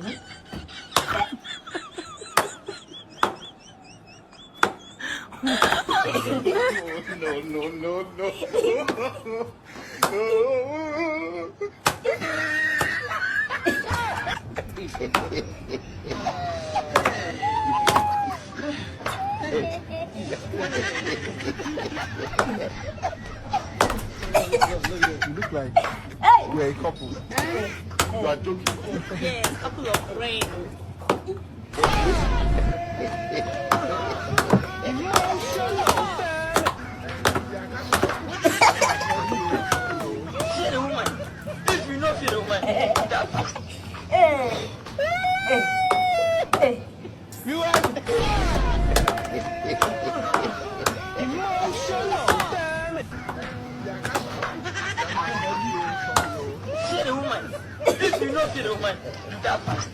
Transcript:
You look like you're a couple. You are joking. Yeah, a couple of friends. She's a woman. If you know she's a woman, that's You are. she's a woman. If you know she's a woman, that's